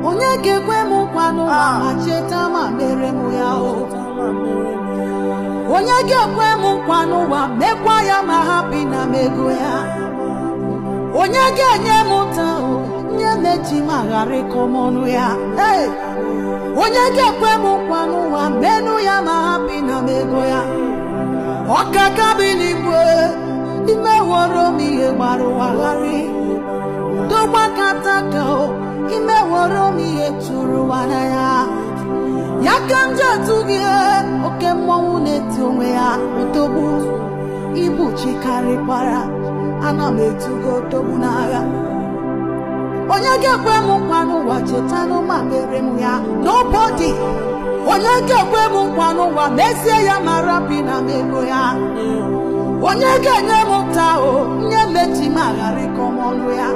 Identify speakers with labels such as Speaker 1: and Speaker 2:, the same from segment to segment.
Speaker 1: onye ga-ekwe m nkwanụ ma cheta ma mere m ya o onye ga-ekwe m nkwanụ mekwa ya ma hapụ na mego ya onye ga-enye m taa o nye mechi ma ghara ịkọ m ọnụ ya onye ga-ekwe m nkwanụ menụ ya ma hapụ na mego ya ọkaka bi n'igwe imeworo m ihe gbara ụwa gharị dogba kata ka o imeworo m ihe tụrụ ụwa n'anya ya ka m ji atụ gị oke mmọnwụ na-eti onwe ya otogbu ibu chikarịkwara ana m etugo otogbu n'agha onye ga-ekwe m nkwa n'ụwa chetanụ ma mere m ya nobody onye ga-ekwe m nkwa n'ụwa mezie ya ma rapi na mego ya onye ga-enye m taa o nye mechi ma ghara ịkọ m ọnụ ya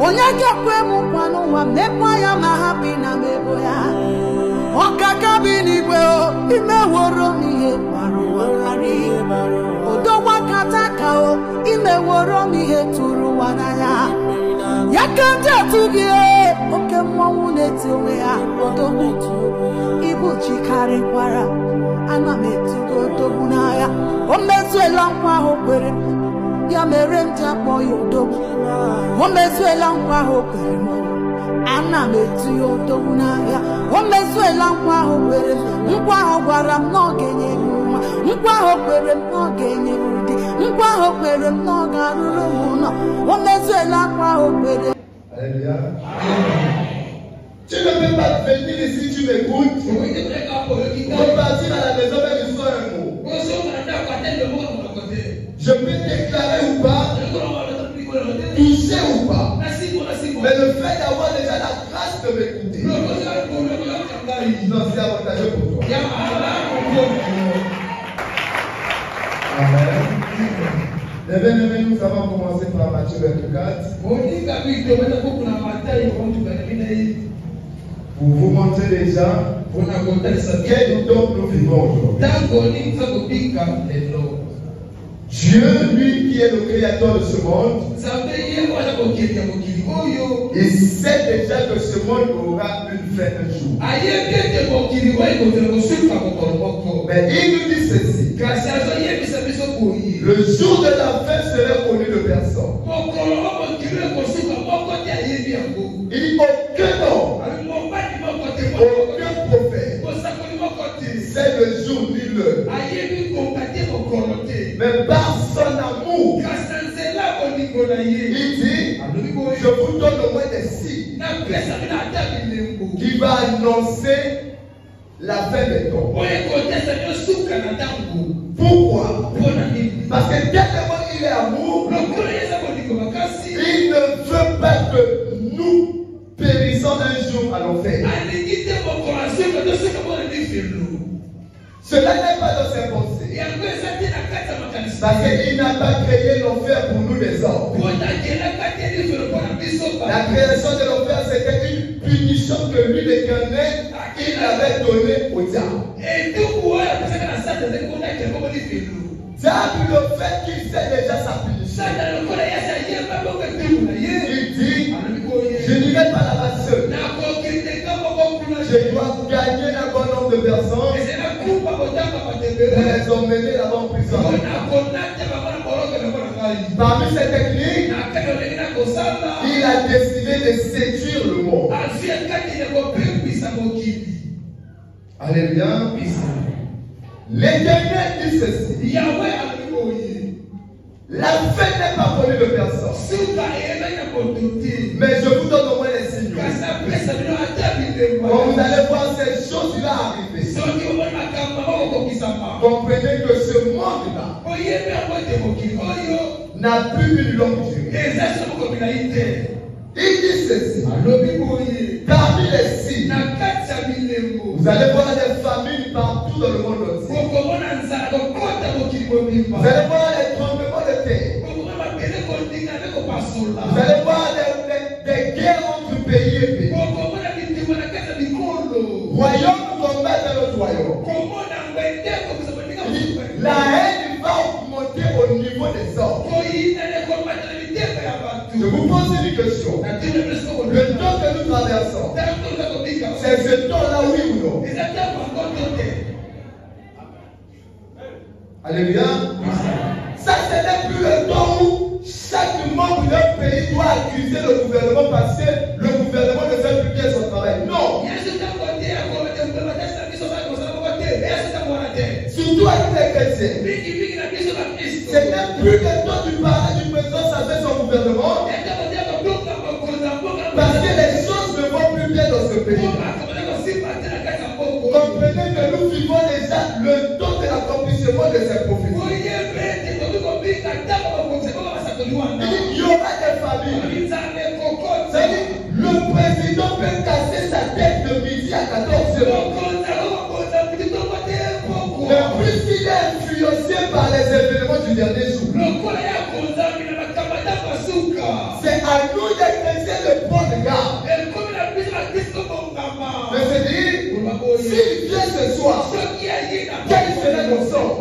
Speaker 1: onye ga-ekwe m nkwa n'ụwa mekwa ya ma hapụ na mego ya ọkaka bi n'igwe o imeworo m ihe gbara ụwa gharị odogwa kata ka o imeworo m ihe tụrụ ụwa n'anya ya ka ndị atụ gị oke mmọnwụ na-eti onwe ya odogwu ibu chikarịkwara ana m etugo odogwu n'agha o mezuela nkwa ahụ kwere ya mere m ji akpọ ya odogwu o mezuela nkwa ahụ kwere m ana m etu ya odogwu n'agha o mezuela nkwa ahụ kwere nkwa ahụ gwara m na ọ ga-enye m nwa nkwa ahụ kwere m na ọ ga-enye m di nkwa ahụ kwere m na ọ ga-arụrụ m ụlọ o mezuela nkwa ahụ kwere.
Speaker 2: Alléluia. Tu ne peux pas venir ici, tu m'écoutes. Repartir à la maison avec une seule mot. Je peux déclarer ou pas, toucher ou pas. Mais le fait d'avoir déjà la grâce de m'écouter, non, c'est avantageux pour toi. Amen. Les bien-aimés, nous avons commencé par Matthieu 24. Pour vous montrer déjà quel don nous vivons aujourd'hui. Dieu, lui qui est le créateur de ce monde, il sait déjà que ce monde aura une fin un jour. Mais il nous dit ceci: le jour de la fin serait connu de personne. Il dit aucun homme, aucun prophète, c'est le jour ni l'heure. Mais par son amour, il dit: je vous donne au moins des signes qui va annoncer la fin des temps. Pourquoi? Parce que tellement il est amour, il ne veut pas que nous périssons un jour à l'enfer. Cela n'est pas dans ses pensées. Parce qu'il n'a pas créé l'enfer pour nous les hommes. La création de l'enfer, c'était une punition que lui, l'Éternel, il avait donnée au diable. Diable, le fait qu'il sait déjà sa punition, il dit: je n'irai pas là-bas seul. Je dois gagner un bon nombre de personnes pour les emmener là-bas en prison. Parmi ces techniques, il a décidé de séduire le monde. Alléluia. L'Éternel dit ceci: la fin n'est pas connue de personne. Mais je vous donne au moins les signes. Quand vous allez voir ces choses-là arriver, comprenez que ce monde-là n'a plus une longue durée. Il dit ceci: parmi les signes, vous allez voir des familles partout dans le monde entier. Vous allez voir les tremblements de terre. Vous allez voir des guerres entre pays et pays. Royaume combattre l'autre royaume. La haine va augmenter au niveau des hommes. Je vous pose une question. Le temps que nous traversons, c'est ce temps-là, oui ou non? Alléluia. Ça, ce n'est plus le temps où chaque membre d'un pays doit accuser le gouvernement parce que le gouvernement ne fait plus bien son travail. Non. Surtout avec les chrétiens. Ce n'est plus le temps du parler du président, ça fait son gouvernement. Parce que les choses ne vont plus bien dans ce pays. Comprenez que nous vivons déjà le temps de l'accomplissement de ces prophéties. Il y aura des familles. C'est-à-dire, le président peut casser sa tête de midi à 14h. Mais puisqu'il est influencé par les événements du dernier jour, c'est à nous les chrétiens de prendre garde. Mais c'est-à-dire, s'il vient ce soir, quel serait mon sort?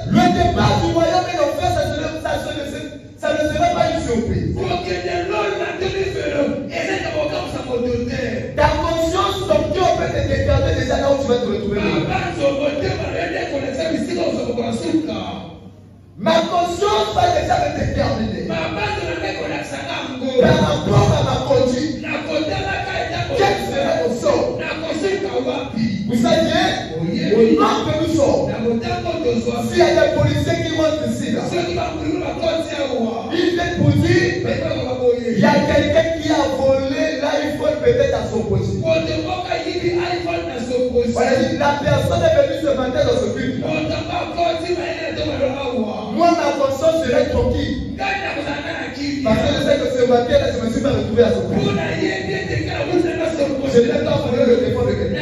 Speaker 2: Le départ du royaume et l'enfer, ça ne serait pas une surprise. Ta conscience, ton cœur peut te déterminer déjà là où tu vas te retrouver. Ma conscience va déjà me déterminer par rapport à ma conduite. Quel serait mon sort? Vous savez, au nom que nous sommes, s'il y a des policiers qui rentrent ici, là, ils viennent pour dire, il y a quelqu'un qui a volé l'iPhone peut-être à son poste. Voilà, la personne est venue ce matin dans ce culte. Moi, ma conscience serait tranquille. Parce que je sais que ce matin, là, je ne me suis pas retrouvé à ce culte. Je n'ai pas volé le téléphone de quelqu'un.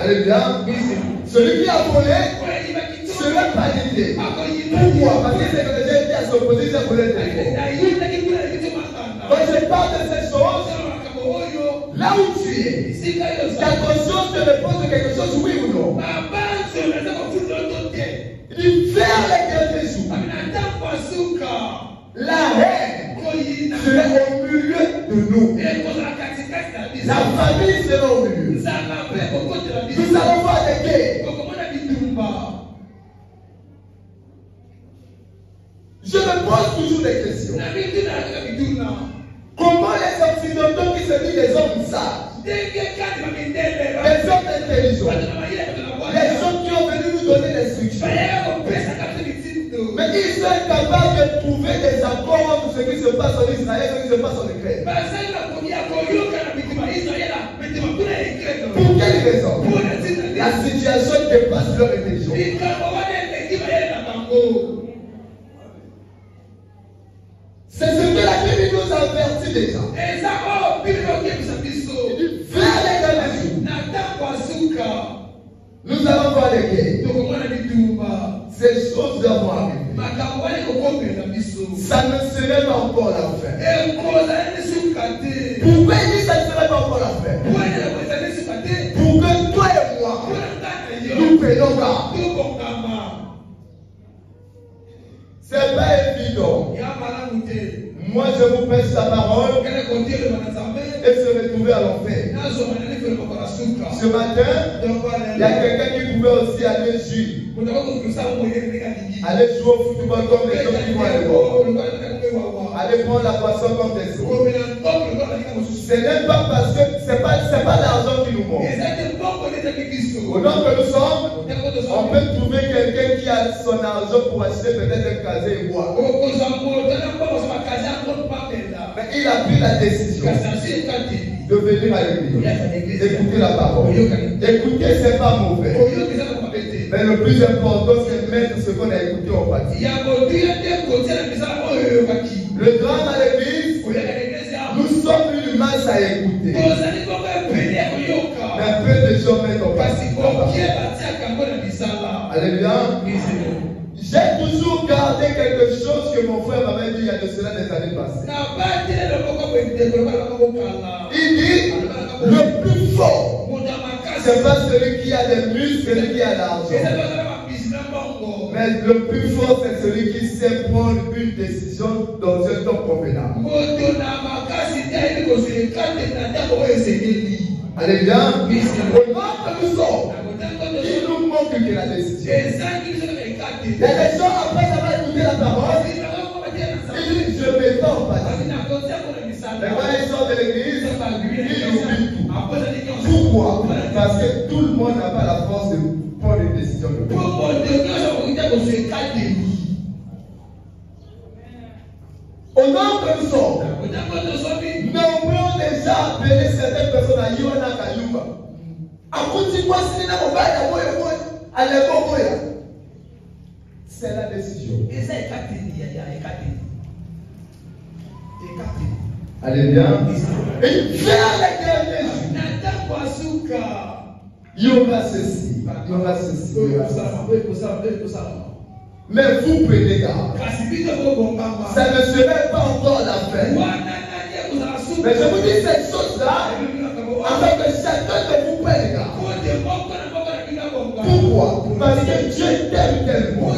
Speaker 2: Alléluia. Celui qui a volé serait paniqué. Pourquoi? Parce que c'est que déjà été à s'opposer, il a volé le téléphone. Quand je parle de ces choses, là où tu es, ta conscience te répond de quelque chose, oui ou non? Il dit, vers les derniers jours, la haine serait au milieu de nous. La famille sera au milieu. Nous allons voir des guerres. Je me pose toujours des questions. Comment les occidentaux qui se disent des hommes sages, des hommes intelligents, les gens qui ont venu nous donner des instructions, mais ils sont capables de trouver des accords entre ce qui se passe en Israël et ce qui se passe en Ukraine. Pour quelle raison? La situation dépasse leur intelligence. C'est ce que la Bible nous avertit déjà. Il dit, vers les derniers jours, nous allons voir les guerres. Ces choses vont arriver. Ça ne serait pas encore la fin. Pourquoi il dit que ça ne serait pas encore la fin? Pour que toi et moi, nous prenions garde. C'est pas évident. Moi, je vous prêche sa parole et se retrouver à l'enfer. Ce matin, il y a quelqu'un qui pouvait aussi aller jouer. Aller jouer au football comme les autres qui vont aller voir. Aller prendre la poisson comme des autres. Ce n'est pas parce que c'est pas l'argent qui nous manque. Au nom que nous sommes, on peut trouver quelqu'un qui a son argent pour acheter peut-être un casier et boire. Mais il a pris la décision de venir à l'église, d'écouter la parole. Écouter, ce n'est pas mauvais. Mais le plus important, c'est de mettre ce qu'on a écouté en pratique. Le drame à l'église, nous sommes une masse à écouter. Mais peu de gens mettent en pratique. Alléluia. J'ai toujours gardé quelque chose que mon frère m'avait dit il y a de cela des années passées. Il dit, le plus fort, c'est pas celui qui a des muscles, celui qui a l'argent. Mais le plus fort, c'est celui qui sait prendre une décision dans un temps convenable. Alléluia. Au moment que nous sommes, il nous manque que la décision. Et les gens, après avoir écouté la parole, ils disent, je mets pas en pratique. Mais quand ils sortent de l'église, ils oublient tout. Pourquoi? Parce que tout le monde n'a pas la force de prendre une décision. Au nom que nous sommes, nombreux déjà appelé certaines personnes à Yona Kayuma. C'est la décision. Alléluia. Et vers les derniers jours, il y aura ceci, il y aura ceci. Mais vous prenez garde. Ça ne serait pas encore la fin. Mais je vous dis cette chose-là, afin que chacun de vous prenne garde. Pourquoi? Parce que Dieu t'aime tellement.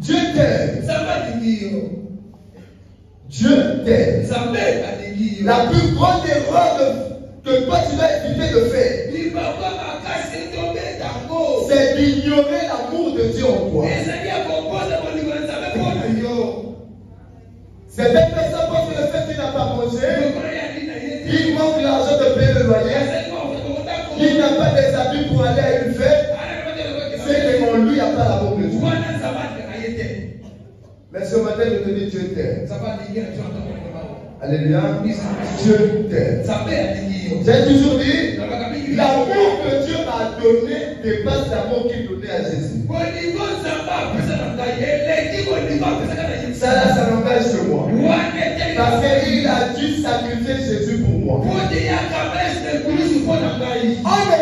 Speaker 2: Dieu t'aime. Dieu t'aime. La plus grande erreur que toi tu vas éviter de faire, c'est d'ignorer l'amour de Dieu en toi. Certaines personnes pensent que le fait qu'il n'a pas mangé, il manque l'argent de payer le loyer, il n'a pas des habits pour aller à une fête, c'est qu'en lui il n'y a pas l'amour de Dieu. Mais ce matin je te dis Dieu t'aime. Alléluia. Dieu t'aime. J'ai toujours dit, l'amour que Dieu m'a donné dépasse l'amour qu'il donnait à Jésus. Ça là, ça n'engage que moi. Parce qu'il a dû sacrifier Jésus pour moi. On ne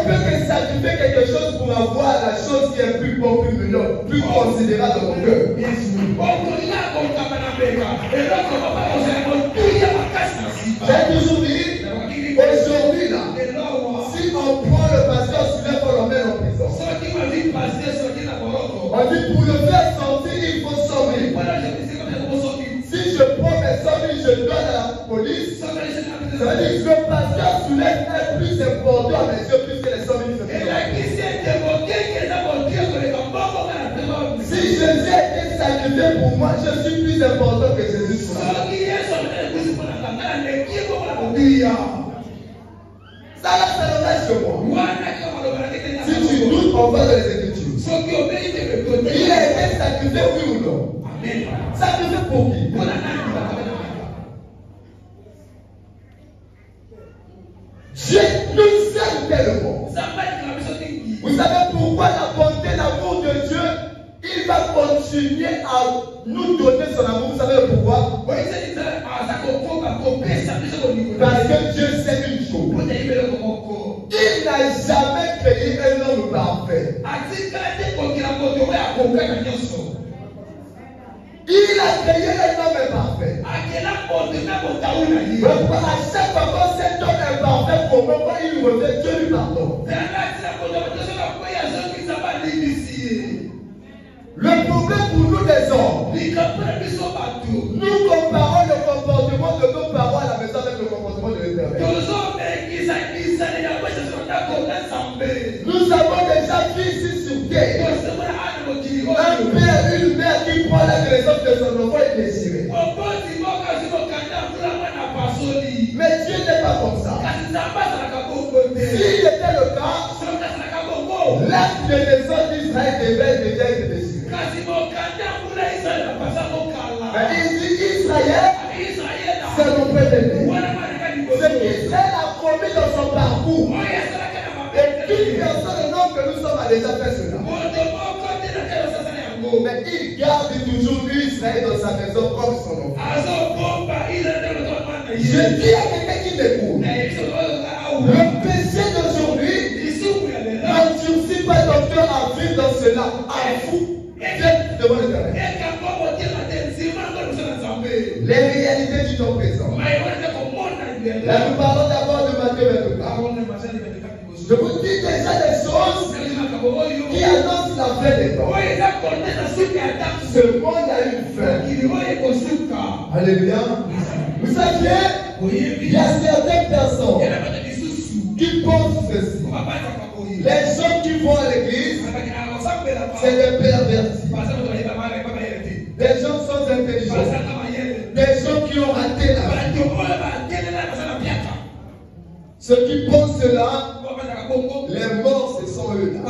Speaker 2: peut que sacrifier quelque chose pour avoir la chose qui est plus bonne, plus meilleure, plus considérable dans mon cœur. J'ai toujours dit, aujourd'hui là, si on prend le pasteur Sylvain pour l'emmener en prison, on dit pour le faire sortir, il faut 100 000. Si je prends mes 100 000, je donne à la police, ça veut dire que le pasteur Sylvain est plus important à mes yeux plus que les 100 000 que si Jésus a été sacrifié pour moi, je suis plus important que Jésus pour moi. Ça là, ça n'engage que moi. Si tu doutes, on va dans les Écritures. Il a été sacrifié, oui ou non? Sacrifié pour qui? Dieu nous aime tellement. Vous savez pourquoi la bonté, l'amour de Dieu, il va continuer à nous donner son amour. Vous savez pourquoi? Parce que Dieu sait une chose. Il n'a jamais créé un homme parfait. Il a créé un homme parfait. À chaque fois que cet homme est parfait, au moment où il revient, Dieu lui pardonne. Le problème pour nous les hommes, nous comparons le comportement de nos parents à la maison avec le comportement de l'Éternel. Nous avons déjà vu ici sur terre un père, une mère qui prend la naissance de son enfant et déchiré. Mais Dieu n'est pas comme ça. S'il était le cas, l'acte de naissance d'Israël devait déjà être déchiré. Mais il dit Israël, c'est mon prédéné. Ce qu'Israël a promis dans son parcours. Et toute personne au nom que nous sommes a déjà fait cela. Mais il garde toujours Israël dans sa maison comme son enfant. Je dis à quelqu'un qui m'écoute, le péché d'aujourd'hui n'endurcit pas ton cœur à vivre dans cela. À vous, viens devant l'Éternel. Les réalités du temps présent. Là, nous parlons d'abord de Matthieu 24. Je vous dis déjà des choses qui annoncent laver les dents. Ce monde a une fin. Alléluia. Vous saviez, il y a certaines personnes qui pensent ceci. Les gens qui vont à l'église, c'est des pervertis. Des gens sans intelligence. Des gens qui ont raté la vie. Ceux qui pensent cela, les morts, ce sont eux là.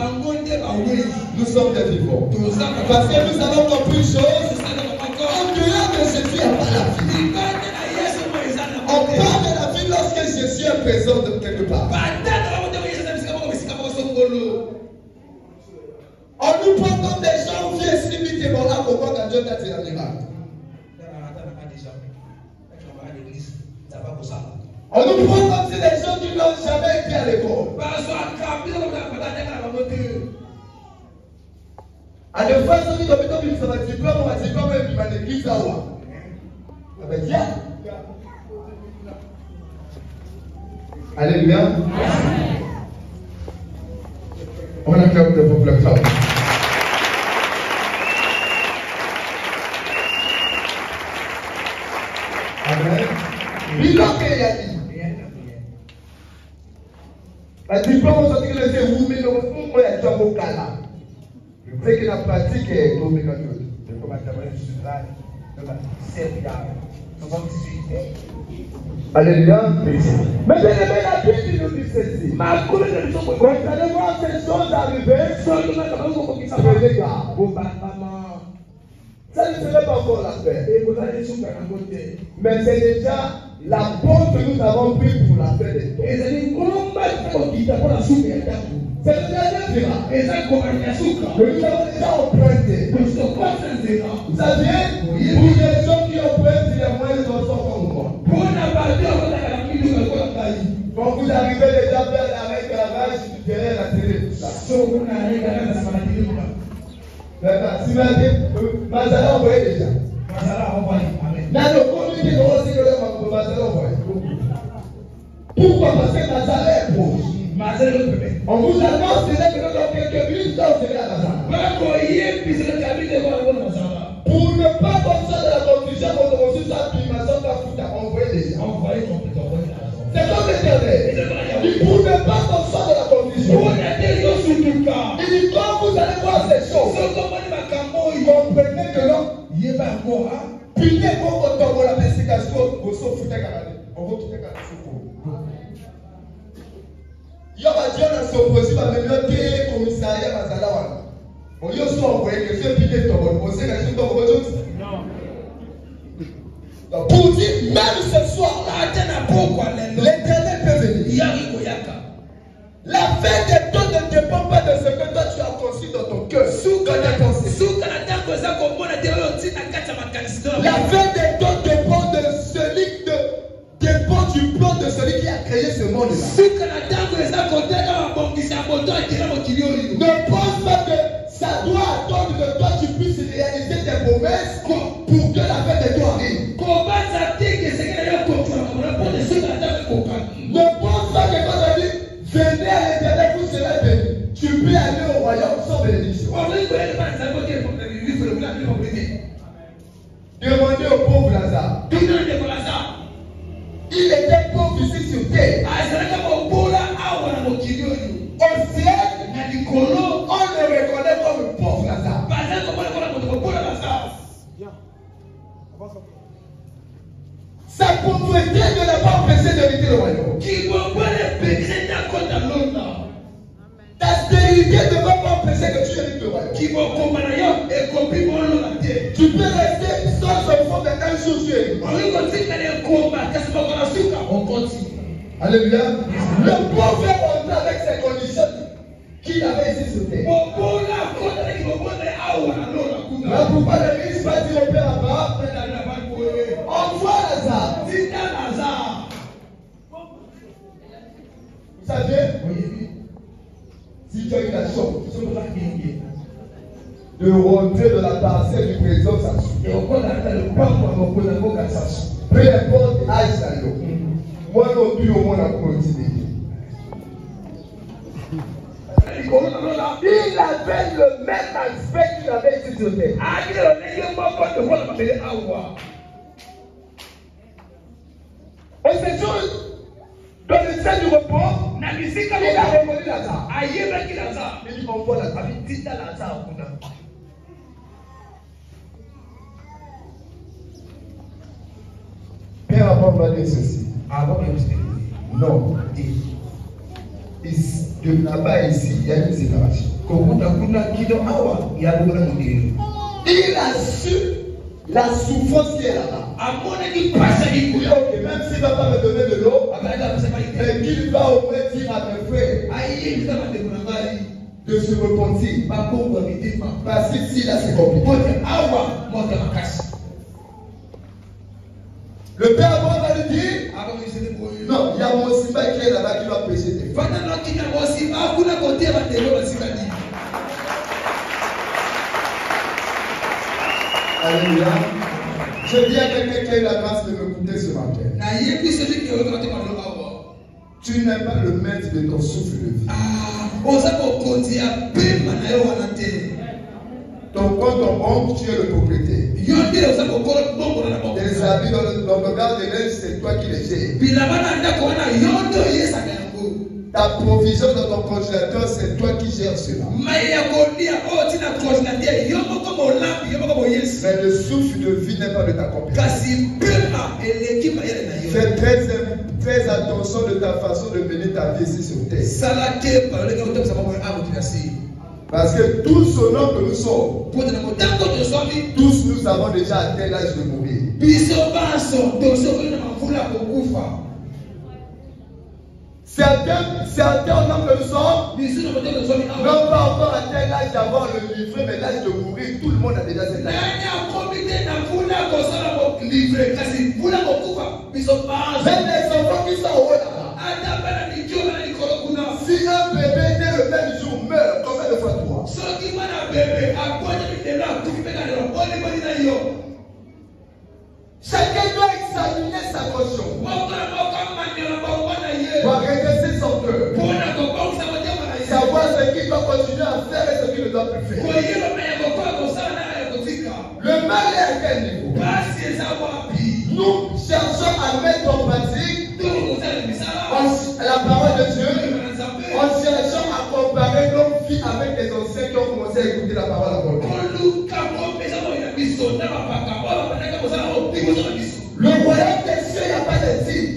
Speaker 2: Nous sommes des vivants. Parce que nous avons compris une chose. Au-delà de Jésus, il n'y a pas la vie. On parle de la vie lorsque Jésus est présent de quelque part. On nous prend comme des gens qui sont limités pour là pour quand Dieu t'a dit la miracle. On nous prend comme si des gens qui n'ont jamais été à l'école. À de façon qui doit être ça va diplôme, on va diplôme et puis va l'église à où? Alléluia. On acclame le peuple femme. Amen. Bilan qu'il y a dit. La diplôme, on se dit que c'est où, mais le fond, il y a déjà un là. C'est que la pratique est comme une autre. Je commence à voir sur là, alléluia. Mais bien aimé, la Bible nous dit ceci. Quand vous allez voir ces choses arriver, prenez garde. Ça ne serait pas encore la paix. Mais c'est déjà la porte que nous avons prise pour la paix des temps. C'est le dernier miracle. Que nous avons déjà emprunté. Vous savez, pour les gens qui empruntent, il y a moins de gens comme moi. Quand vous arrivez déjà vers l'arrêt garage, tu dirais la télé, tout ça. D'accord, si vous avez Mazala envoyé déjà. Dans le communiqué de Rosé, Mazala envoyé. Pourquoi? Parce que Mazala est proche. On vous annonce déjà que dans quelques minutes, vous serez à Mazala. Pour ne pas sortir de la confusion, on reçoit ça, puis Mazala va foutre à envoyer déjà. C'est comme l'Éternel. Pour ne pas sortir de la confusion. Il dit quand vous allez voir ces choses, comprenez que non. Puisque vous avez la investigation, vous serez foutu à la on va tout faire il y a des gens qui sont possibles à mener le commissariat à Mazalawana. On y a aussi envoyé que ce piquet de tombe. On sait que c'est tombe. Pour dire, même ce soir-là, l'Éternel peut venir. La fin des temps ne dépend pas de ce que toi tu as conçu dans ton cœur. La fin des temps dépend de celui dépend du plan de celui qui a créé ce monde-là. Ne pense pas que ça doit attendre que toi tu puisses réaliser tes promesses pour que la fin de toi arrive. Ne pense pas que quand on dit venez à l'Éternel pour cela béni, tu peux aller au royaume sans bénédiction. Demandez au pauvre Lazare. Il était pauvre ici sur terre. Au ciel, on le reconnaît comme pauvre Lazare. Sa pauvreté ne l'a pas empêché d'hériter le royaume. Ta stérilité ne va pas empêcher que tu hérites le royaume. Tu peux rester sans enfant de un jour sur alléluia. Le pauvre est rentré avec ses conditions qu'il avait ici sur terre. Pourquoi l'église va dire au Père Abba, envoie Lazare. Vous savez, si tu as eu la chance de rentrer de la parcelle du président Sassou, peu importe l'âge d'un homme, moi non plus au monde à continuer. Il avait le même aspect qu'il avait ici sur terre. On se trouve dans le ciel du repos. Il a reconnu Lazare. Il dit envoie Lazare. Père Abraham va dire ceci. Non. De là-bas ici, il y a une séparation. Il a su la souffrance qui est là-bas. Ok, même s'il ne va pas me donner de l'eau, mais qu'il va au moins dire à mes frères de se repentir. Parce qu'ici, là, c'est compliqué. Le père Abraham va lui dire, non, il y a mon Simba qui est là-bas qui va prêcher tes frères. Alléluia. Je dis à quelqu'un qui a eu la grâce de m'écouter ce matin. Tu n'es pas le maître de ton souffle de vie. Ton compte en banque, tu es le propriétaire. Tes habits dans le garde de l'aide, c'est toi qui les gères. Ta provision dans ton congélateur, c'est toi qui gères cela. Mais le souffle de vie n'est pas de ta compétence. Fais très attention de ta façon de mener ta vie ici sur terre. Parce que tous au nom que nous sommes, tous nous avons déjà atteint l'âge de mourir. Certains au nom que nous sommes, n'ont pas encore atteint l'âge d'avoir le livret, mais l'âge de mourir, tout le monde a déjà cet âge. Même les enfants qui sont au haut là-bas. Si un bébé dès le même jour meurt, combien de fois toi? Chacun doit examiner sa caution. Doit redresser son cœur. Savoir ce qu'il doit continuer à faire et ce qu'il ne doit plus faire. Le mal est à quel niveau? Nous cherchons à mettre en pratique la parole de Dieu en cherchant à comparer nos vies avec les anciens qui ont commencé à écouter la parole à Paul. Le royaume des cieux, il n'y a pas de titre.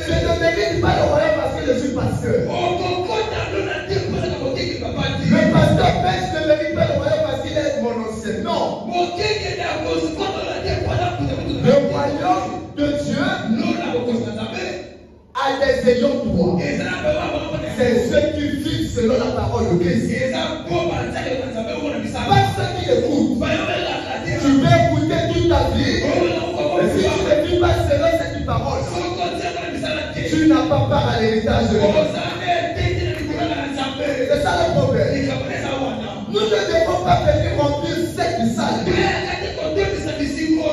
Speaker 2: Je ne mérite pas le royaume parce que je suis pasteur. Le pasteur pêche ne mérite pas le royaume parce qu'il est mon ancien. Non. Le royaume de Dieu a des ayants droit. C'est ceux qui vivent selon la parole de Christ. Pas ceux qui écoutent. Tu peux écouter toute ta vie. Mais si tu ne vis pas selon cette parole, tu n'as pas part à l'héritage de Dieu. C'est ça le problème. Nous ne devons pas venir remplir cette salle.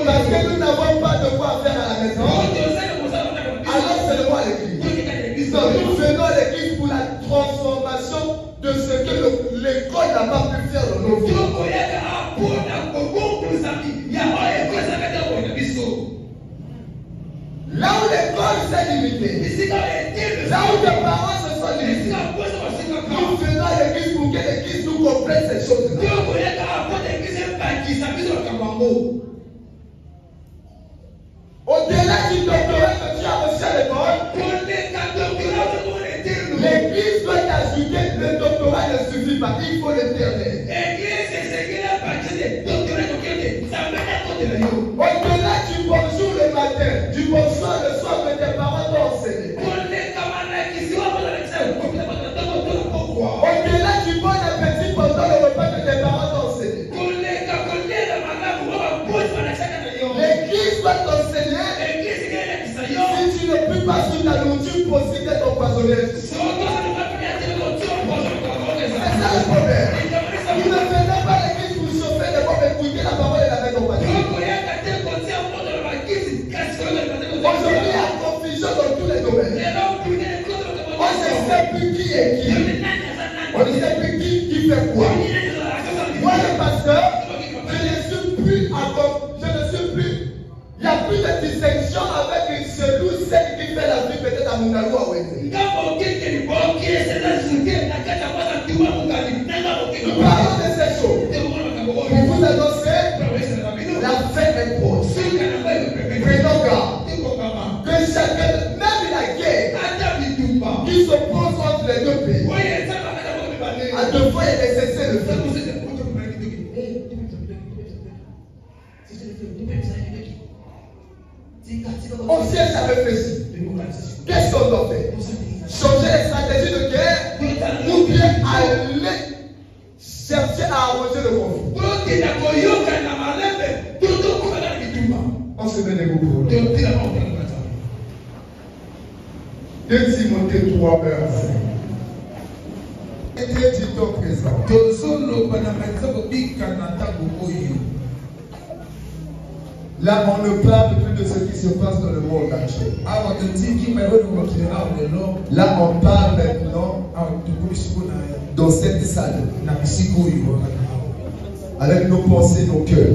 Speaker 2: Parce que nous n'avons pas de quoi faire à la maison. Alors seulement à l'église. Donc nous venons à l'église pour la transformation de ce que l'école n'a pas pu faire dans nos vies. Là où l'école s'est limitée, là où les parents se sont limités, nous venons à l'église pour que l'église nous comprenne ces choses-là. Au-delà du doctorat que tu as reçu à l'école, l'église doit t'ajouter le doctorat ne suffit pas, il faut l'éternel. Au-delà du bonjour le matin, du bonsoir le soir que tes parents t'ont enseigné. Au-delà du bon appétit pendant le repas que tes parents t'ont enseigné. L'église doit t'enseigner. Si tu ne peux pas sur ta nourriture, possible d'être empoisonné. C'est ça le problème. Vous ne venez pas à l'église pour chauffer les bombes, écouter la parole et la mettre en pratique. plus qui est qui. On ne sait plus qui fait quoi. Moi, le pasteur, je ne suis plus. Il n'y a plus de distinction avec celui ou celle qui fait la vie peut-être à Mungalou ou à Wende. Parlons de ces choses. Pour vous annoncer, la fin est proche. Prenons garde. Que chacun, même la guerre, qui s'oppose entre les deux pays, à deux fois il est nécessaire de faire. On cherche à réfléchir. Qu'est-ce qu'on doit faire? Changer les stratégies de guerre ou bien aller chercher à arranger le conflit? On se met des groupes. 2 Timothée 3, verset 5. Et Dieu dit au présent. Là, on ne parle plus de ce qui se passe dans le monde actuel. Là, on parle maintenant dans cette salle, avec nos pensées, nos cœurs.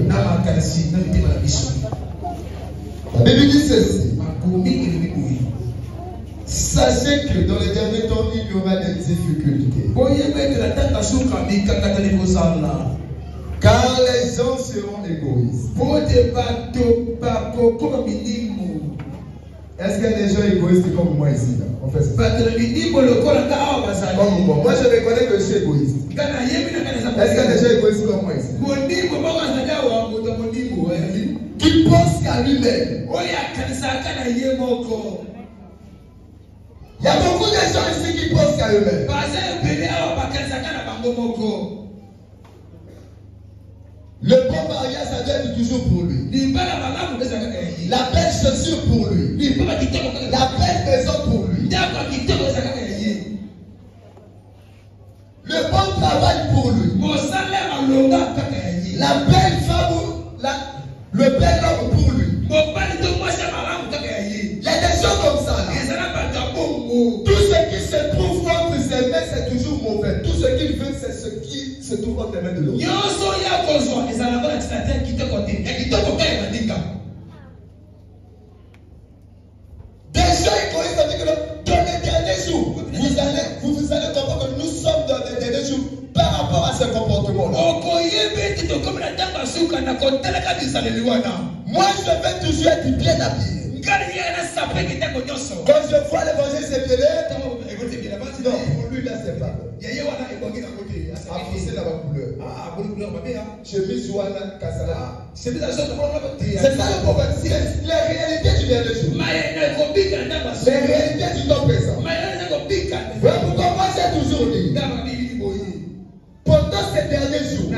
Speaker 2: La Bible dit ceci. Sachez que dans les derniers temps, il y aura des difficultés. Car les gens seront égoïstes. Est-ce qu'il y a des gens égoïstes comme moi ici là? On fait ça. Comme moi. Moi je reconnais que je suis égoïste. Est-ce qu'il y a des gens égoïstes comme moi ici? Qui pense qu'à lui-même. Il y a beaucoup de gens ici qui pensent qu'à eux-mêmes. Le bon mariage, ça doit être toujours pour lui. La belle chaussure pour lui. La belle maison pour lui. Le bon travail pour lui. La belle femme, le bel homme pour lui. Il y a des gens comme ça. Tout ce qui se trouve entre ses mains, c'est toujours mauvais. Tout ce qu'il veut, c'est ce qui se trouve entre les mains de l'autre. Des gens égoïstes avec que dans les derniers jours, vous allez comprendre que nous sommes dans les derniers jours par rapport à ce comportement-là. Moi, je vais toujours être bien habillé. Quand je vois l'évangile s'épiler, non, pour lui là c'est pas. Affiché dans ma couleur. Chemise Joana Kassala. C'est ça le problème. C'est la réalité du dernier jour. Les réalités du temps présent. Pourquoi moi j'ai toujours dit? Pendant ces derniers jours,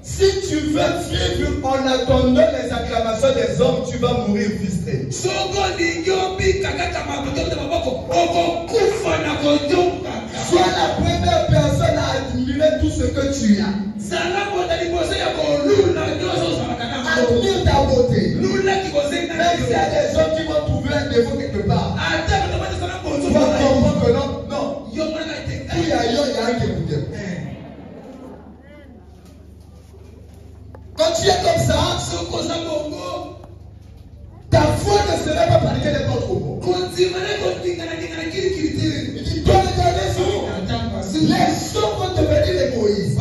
Speaker 2: si tu veux vivre en attendant les acclamations des hommes, tu vas mourir frustré. Sois la première personne à admirer tout ce que tu as. Admire ta beauté. Même s'il y a des gens qui vont trouver un défaut quelque part, tu vas comprendre que non. Il y a un qui est. Quand tu es comme ça, ta foi ne sera pas parce qu'elle n'est pas trop bonne. Il dit, dans les derniers jours, les gens vont devenir égoïstes.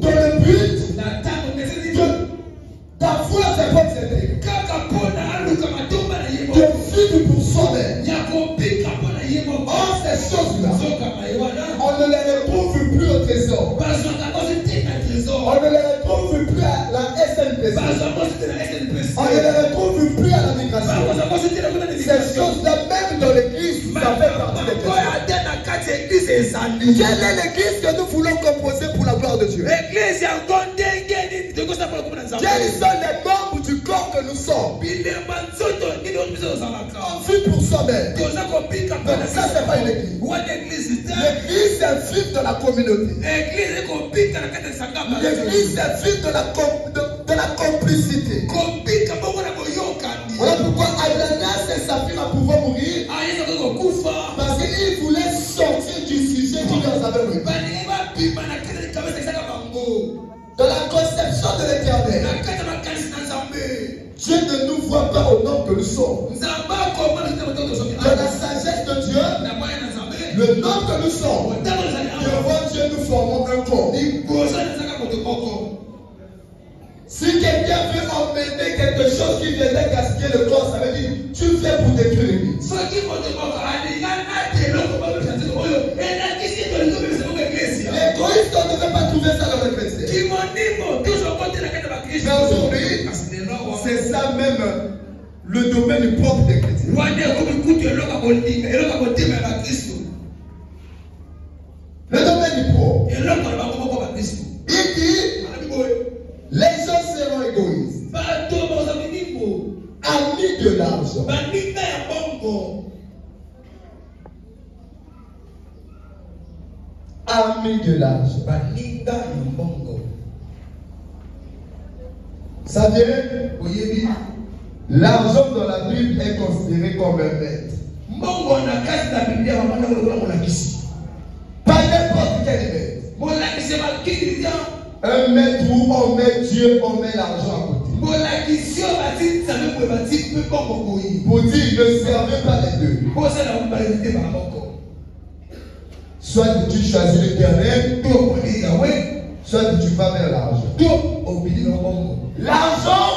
Speaker 2: Dans le but, ta foi c'est pas cette de vivre pour soi-même. Or, ces choses-là, on ne les retrouve plus au trésor. On ne les retrouve plus à la SNPC. On ne les retrouve plus à la migration. Ces choses-là, même dans l'église, ça fait partie des questions. Quelle est l'église que nous voulons composer pour la gloire de Dieu? Quels sont les membres du corps que nous sommes? On vit pour soi-même. Donc ça, c'est pas une église. L'église, c'est vivre dans la communauté. L'église, c'est vivre de la complicité. Voilà pourquoi Ananias et Saphira pouvaient mourir. Parce qu'ils sommes, de la sagesse de Dieu, le nom que nous sommes, devant Dieu nous formons un corps. Si quelqu'un veut emmener quelque chose qui viendrait gaspiller le corps, ça veut dire tu viens pour détruire l'église. L'égoïste, on ne devait pas trouver ça dans le chrétien. Mais aujourd'hui, c'est ça même le domaine propre des chrétiens. Le domaine propre. Il dit les gens seront égoïstes. Amis de l'argent. Amis de l'argent. Ça vient. L'argent dans la Bible est considéré comme un maître. Pas n'importe quel maître. Un maître où on met Dieu, on met l'argent à côté. Pour dire ne servez pas les deux. Soit tu choisis l'éternel, soit tu vas vers l'argent. L'argent,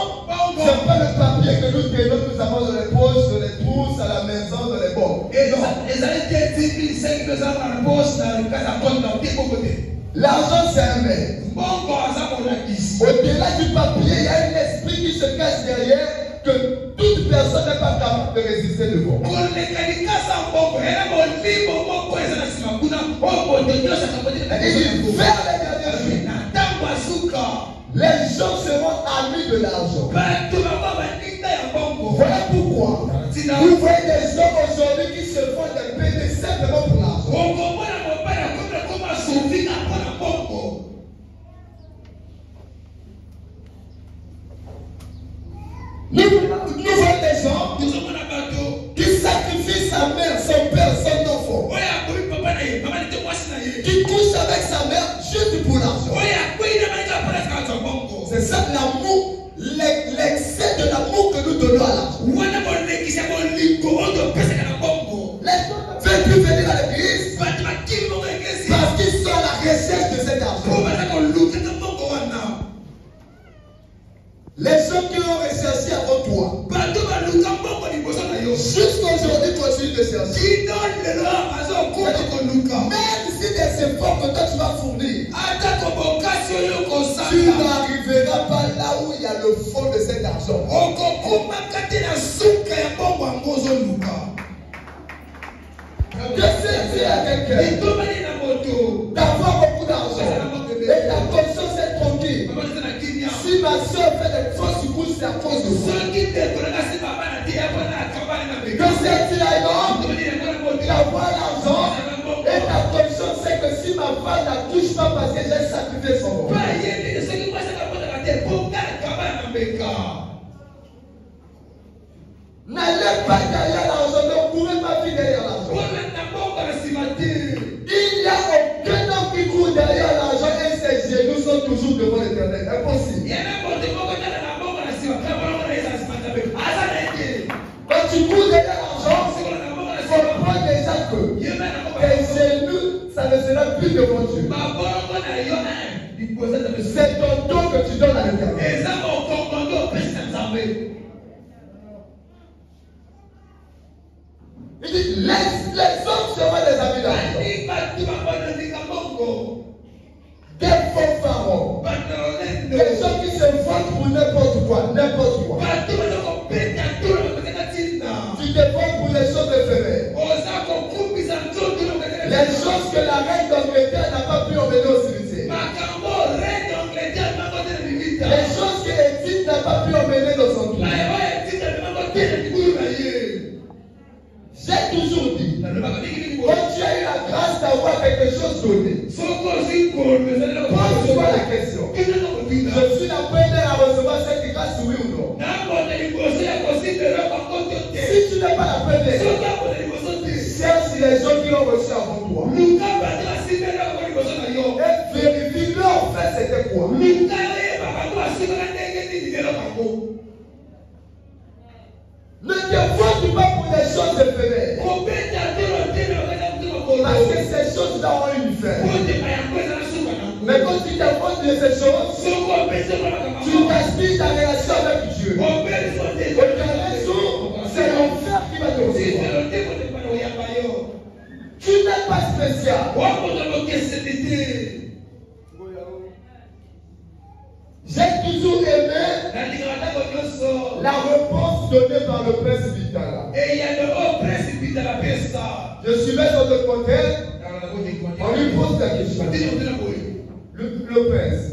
Speaker 2: c'est pas le papier que nous tenons, nous avons dans les poches, dans les trousses, à la maison, dans les banques. L'argent, c'est un maître. Au-delà du papier, il y a un esprit qui se cache derrière que toute personne n'est pas capable de résister devant. Vers les derniers jours, les gens seront amis de l'argent. Voilà pourquoi vous voyez des gens aujourd'hui qui se font des pédés simplement pour l'argent. Nous voyons des gens qui sacrifient sa mère, son père, son enfant, qui couchent avec sa mère juste pour l'argent. C'est ça l'amour, l'excès de l'amour que nous donnons à l'argent. Les gens ne veulent plus venir à l'église parce qu'ils sont à la recherche de cet argent. Les gens qui ont recherché avant toi, jusqu'aujourd'hui continuent de chercher. Même si des efforts que toi tu vas fournir, tu n'arriveras pas là où il y a le fond de cet argent. Que c'est à quelqu'un d'avoir beaucoup d'argent et ta conscience est tranquille. Si ma soeur fait des fausses couches, c'est à cause de ça. Que c'est d'avoir l'argent et ta conscience sait que si ma femme ne touche pas parce que j'ai sacrifié son nom. N'allez pas derrière l'argent, ne courez pas vite derrière l'argent. Il n'y a aucun homme qui court derrière l'argent et ses genoux sont toujours devant l'éternel. Impossible. Quand tu cours derrière l'argent, il faut prendre déjà que tes genoux, ça ne sera plus devant Dieu. C'est ton don que tu donnes à l'éternel. Il dit, les hommes seront des amis d'argent. Des faux pharaons. Des gens qui se vendent pour n'importe quoi, n'importe quoi. Tu te vends pour les choses éphémères. Les choses que la reine d'Angleterre n'a pas pu emmener au cimetière. Les choses que Égypte n'a pas pu emmener dans son tour. J'ai toujours dit, gaspilles ta relation avec Dieu. C'est l'enfer qui va te recevoir. Tu n'es pas spécial. J'ai toujours aimé la réponse donnée par le prince Vitala. Je suivais son autre côté. On lui pose la question. Le prince,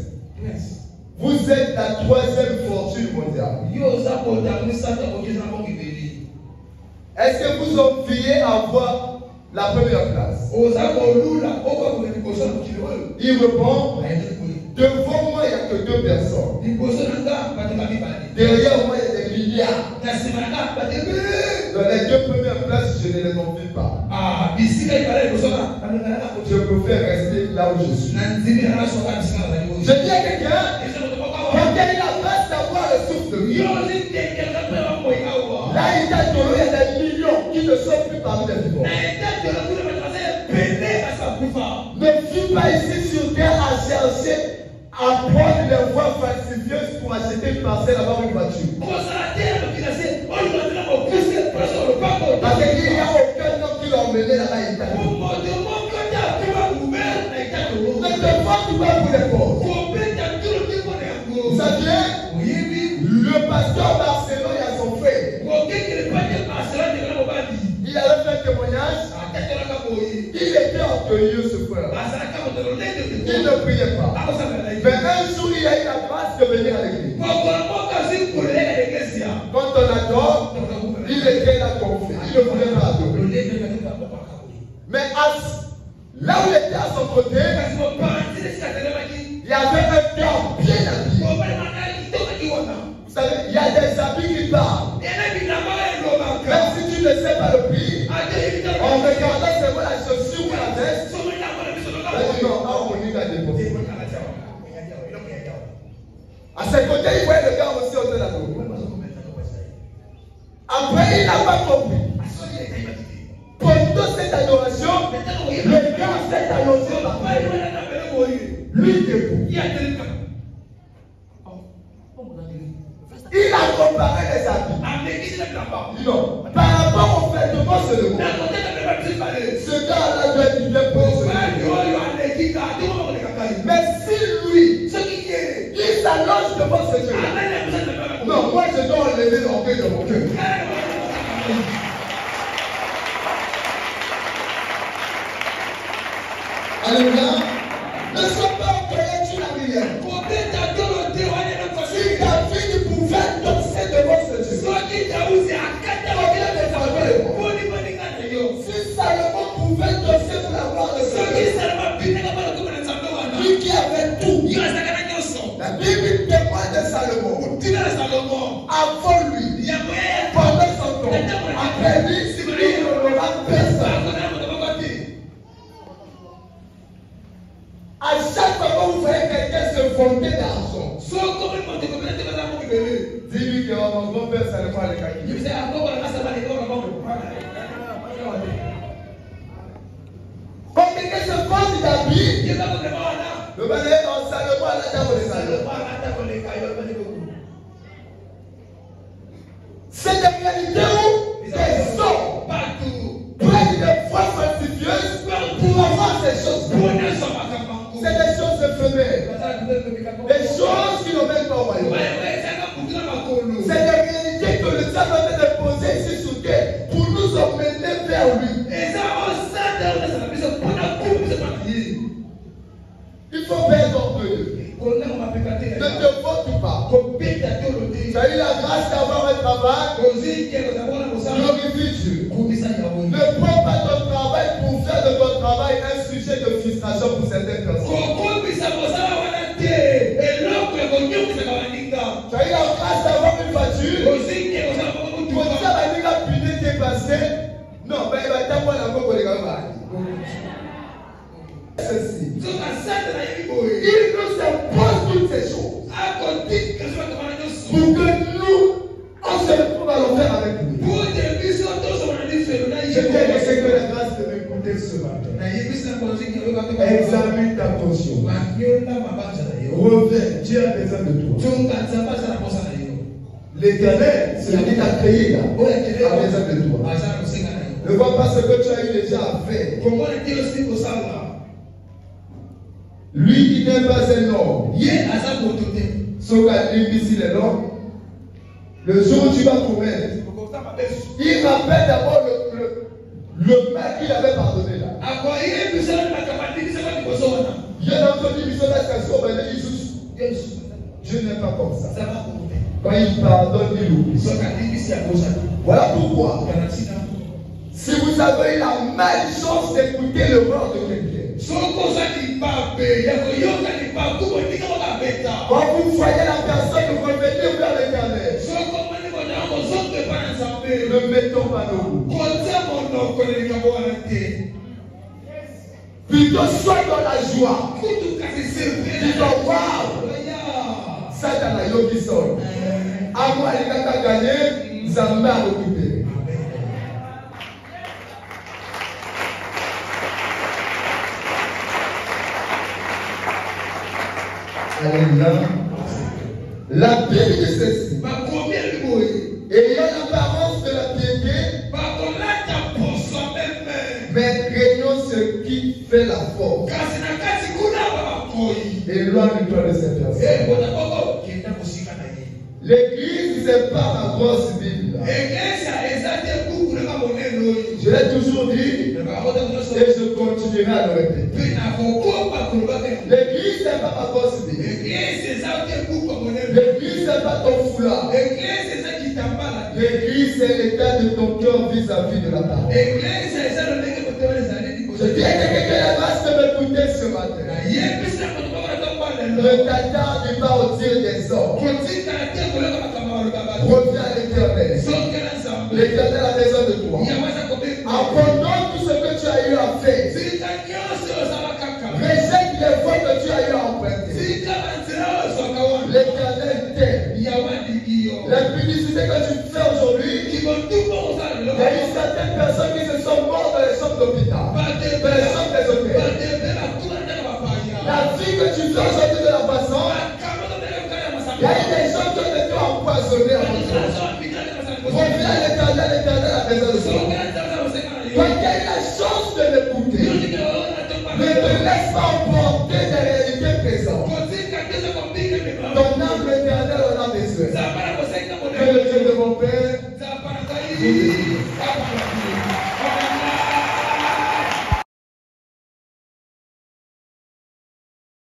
Speaker 2: vous êtes la 3e fortune mondiale. Est-ce que vous enviez avoir la première place? Il répond, devant moi, il n'y a que 2 personnes. Derrière moi, il y a des milliards. Dans les 2 premières places, je ne les envie pas. Je préfère rester là où je suis. Je dis à quelqu'un, quand il a place d'avoir le souffle de vie. Là, il y a des millions qui ne sont plus parmi les vivants. Ne suis pas ici sur terre à chercher à prendre les voies falsifieuses pour acheter une parcelle avant une voiture. Parce qu'il n'y a aucun homme qui l'a emmené là-bas. Ne te porte pas pour les pauvres. Vous savez, le pasteur Barcelone a son frère. Il avait fait un témoignage. Il était orgueilleux, ce frère. Il ne priait pas. Mais un jour, il a eu la grâce de venir à l'église. Quand on adore, il était là confiant. Il ne voulait pas adorer. Mais là où il était à son côté, il y avait un gars bien habillé. Vous savez, il y a des habits qui parlent. Même si tu ne sais pas le prix, en regardant seulement la chaussure ou la veste, vas-y, non, on y a déposé. À ses côtés, il voyait le gars aussi au delà de l'eau. Après, il n'a pas compris. Pendant cette adoration, le gars s'est annoncé par lui debout. Il a comparé les habits. Non. Par rapport au vêtement, c'est le mot. Ce gars-là doit être bien pour mais si lui, il s'allonge devant ce Dieu. Non, moi je dois enlever l'orgueil de mon cœur. Alléluia. Ne sois pas en colère, tu n'as rien. Si David pouvait danser devant ce Dieu, si Salomon pouvait danser pour la gloire de Dieu, lui qui avait tout, la Bible témoigne de Salomon. Avant lui, pendant son temps, après lui, il n'aura personne. À chaque fois que vous voyez quelqu'un se vanter d'argent, dis-lui que mon grand-père, ça ne va pas les cahiers. Quand quelqu'un se vante d'habits, le balai dans Salomon à la table de Salomon. C'est des réalités où des hommes prennent des voies falsifieuses pour avoir ces choses. C'est des choses éphémères. Des choses qui n'ont même pas envoyé. C'est des réalités que le diable va déposer ici sur terre pour nous emmener vers lui. Il faut perdre orgueilleux. Ne te vante pas. Tu as eu la grâce d'avoir un travail. Glorifie Dieu. Ne prends pas ton travail pour faire de ton travail un sujet de frustration pour certaines personnes. Tu as eu la grâce d'avoir une voiture. Pour ça, la vie t'est passée. Non, mais il va t'avoir la voix pour les gars. Ceci. Il nous impose toutes ces choses pour que nous, on se retrouve à le faire avec lui. Je viens de que la grâce de m'écouter ce matin. Examine ta conscience. Reviens, Dieu a besoin de toi. L'Éternel, celui qui t'a créé là, a besoin de toi. Ne vois pas ce que tu as eu déjà à faire. Lui qui n'est pas un homme. Sauf qu'à lui, ici, les hommes. Le jour où tu vas promettre, il rappelle d'abord le mal qu'il avait pardonné là. Il y a entendu Dieu n'est pas comme ça. Quand il pardonne, il oublie. Voilà pourquoi, si vous avez eu la malchance d'écouter le mort de quelqu'un, quand vous voyez la personne revenir vers l'Éternel, ne mettons pas nos goûts. Plutôt sois dans la joie. Disons, waouh, ça dans la yogi sol. À moi, les gars, gagné, Zamba a occupé. Alléluia. La Bible de ceci. Ayant l'apparence de la piété, mais craignons ce qui fait la force. Éloigne-toi de cette personne. L'église, c'est pas ma grosse Bible. Je l'ai toujours dit et je continuerai à le répéter. L'église, c'est pas ma grosse Bible. L'église, c'est pas ton foulard. L'église, c'est l'état de ton cœur vis-à-vis de la parole. Je dis à quelqu'un la grâce de m'écouter ce matin. Ne t'attarde pas au dire des hommes. Reviens à l'Éternel. L'Éternel a besoin de toi. Abandonne tout ce que tu as eu à faire. Rejette les voies que tu as eu à emprunter. L'Éternel t'aime. La publicité que tu fais aujourd'hui, il y a eu certaines personnes qui se sont mortes dans les chambres d'hôpital, dans les chambres des hôtels. La vie que tu fais aujourd'hui de la façon, il y a eu des gens qui ont été empoisonnés à votre chose. Reviens à l'Éternel, l'Éternel a besoin de toi. Quand tu as eu la chance de l'écouter, ne te laisse pas emporter des réalités présentes. Ton âme, l'Éternel en a besoin. Que le Dieu de mon Père vous bénisse.